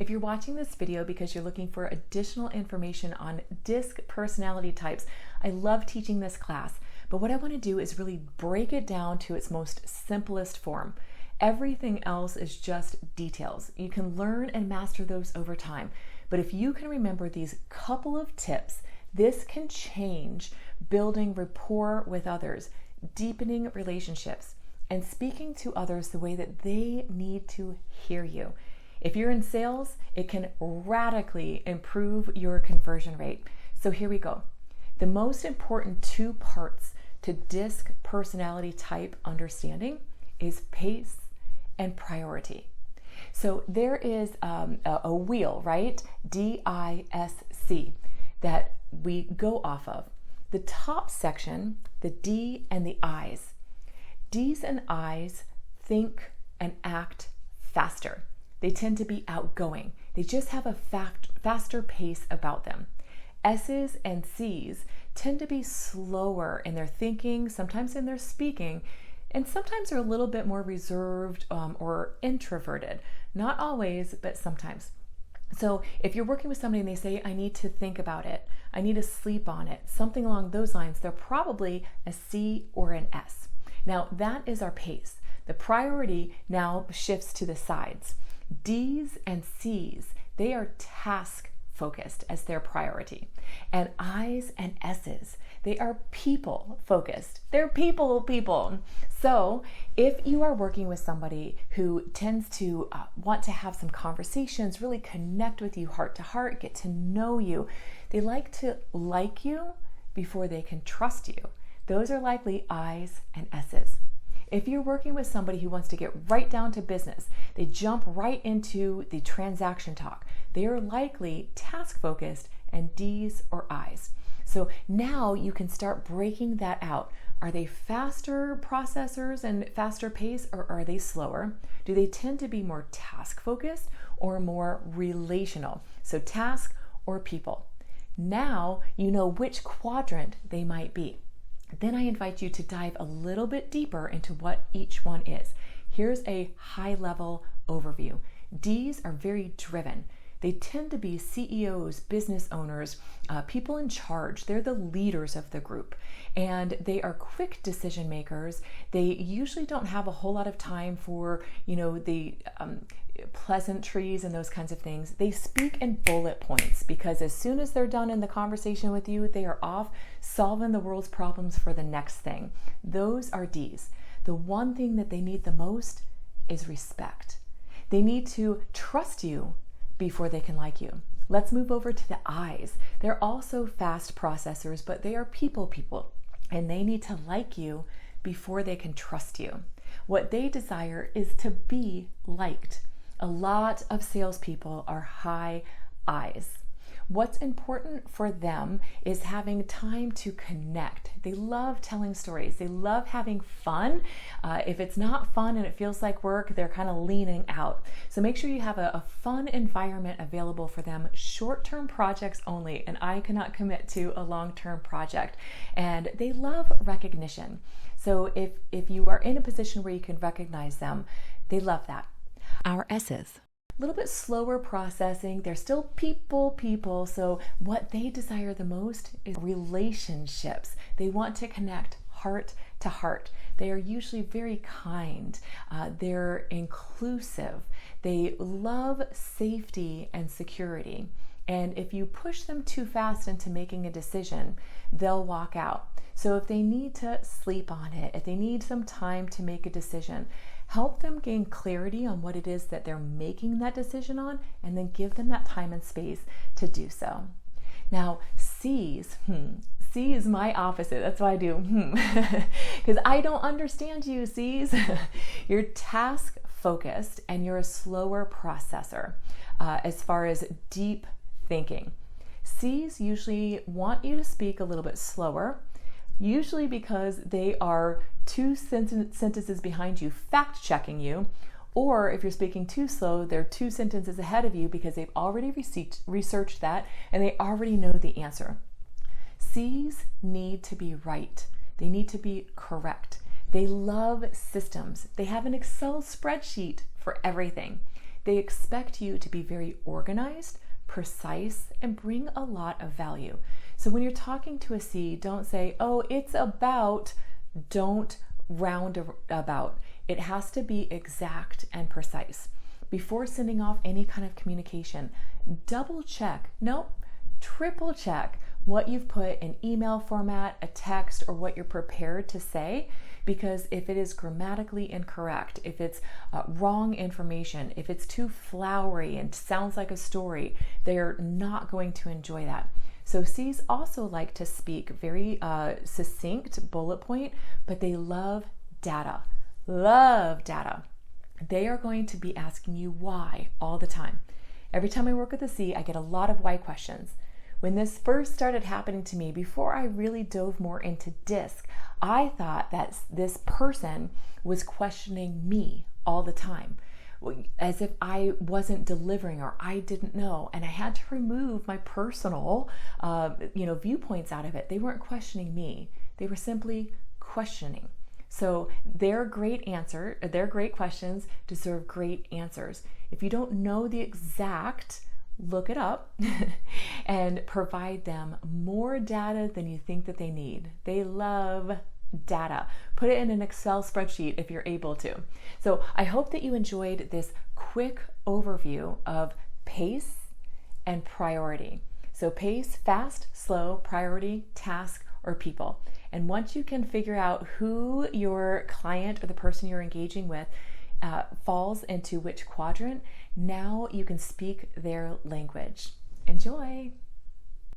If you're watching this video because you're looking for additional information on DISC personality types, I love teaching this class, but what I want to do is really break it down to its most simplest form. Everything else is just details. You can learn and master those over time, but if you can remember these couple of tips, this can change building rapport with others, deepening relationships, and speaking to others the way that they need to hear you. If you're in sales, it can radically improve your conversion rate. So here we go. The most important two parts to DISC personality type understanding is pace and priority. So there is a wheel, right? D.I.S.C. that we go off of. The top section, the D and the I's. D's and I's think and act faster. They tend to be outgoing. They just have a faster pace about them. S's and C's tend to be slower in their thinking, sometimes in their speaking, and sometimes are a little bit more reserved or introverted. Not always, but sometimes. So if you're working with somebody and they say, I need to think about it, I need to sleep on it, something along those lines, they're probably a C or an S. Now that is our pace. The priority now shifts to the sides. D's and C's, they are task focused as their priority. And I's and S's, they are people focused. They're people. So if you are working with somebody who tends to want to have some conversations, really connect with you heart to heart, get to know you, they like to like you before they can trust you. Those are likely I's and S's. If you're working with somebody who wants to get right down to business, they jump right into the transaction talk. They are likely task focused and D's or I's. So now you can start breaking that out. Are they faster processors and faster pace, or are they slower? Do they tend to be more task focused or more relational? So task or people. Now you know which quadrant they might be. Then I invite you to dive a little bit deeper into what each one is. Here's a high-level overview. D's are very driven. They tend to be CEOs, business owners, people in charge. They're the leaders of the group, and they are quick decision makers. They usually don't have a whole lot of time for, the pleasantries and those kinds of things. They speak in bullet points because as soon as they're done in the conversation with you, they are off solving the world's problems for the next thing. Those are D's. The one thing that they need the most is respect. They need to trust you before they can like you. Let's move over to the I's. They're also fast processors, but they are people, and they need to like you before they can trust you. What they desire is to be liked. A lot of salespeople are high I's. What's important for them is having time to connect. They love telling stories. They love having fun. If it's not fun and it feels like work, they're kind of leaning out. So make sure you have a fun environment available for them. Short-term projects only, and I cannot commit to a long-term project. And they love recognition. So if you are in a position where you can recognize them, they love that. Our S's. A little bit slower processing. They're still people. So what they desire the most is relationships. They want to connect heart to heart. They are usually very kind. They're inclusive. They love safety and security. And if you push them too fast into making a decision, they'll walk out. So if they need to sleep on it, if they need some time to make a decision, help them gain clarity on what it is that they're making that decision on, and then give them that time and space to do so. Now, C's, C is my opposite. That's why I do, because I don't understand you, C's. You're task focused and you're a slower processor as far as deep thinking. C's usually want you to speak a little bit slower, usually because they are two sentences behind you, fact checking you, or if you're speaking too slow, they're two sentences ahead of you because they've already researched that and they already know the answer. C's need to be right. They need to be correct. They love systems. They have an Excel spreadsheet for everything. They expect you to be very organized, precise, and bring a lot of value. So when you're talking to a C, don't say, oh, it's about, don't round about. It has to be exact and precise. Before sending off any kind of communication, double check, triple check what you've put in email format, a text, or what you're prepared to say, because if it is grammatically incorrect, if it's wrong information, if it's too flowery and sounds like a story, they're not going to enjoy that. So C's also like to speak very succinct, bullet point, but they love data. Love data. They are going to be asking you why all the time. Every time I work with a C, I get a lot of why questions. When this first started happening to me, before I really dove more into D.I.S.C, I thought that this person was questioning me all the time, as if I wasn't delivering or I didn't know, and I had to remove my personal viewpoints out of it. They weren't questioning me. They were simply questioning. So their great questions deserve great answers. If you don't know the exact, look it up and provide them more data than you think that they need. They love data. Put it in an Excel spreadsheet if you're able to. So I hope that you enjoyed this quick overview of pace and priority. So pace, fast, slow, priority, task, or people. And once you can figure out who your client or the person you're engaging with falls into which quadrant, now you can speak their language. Enjoy!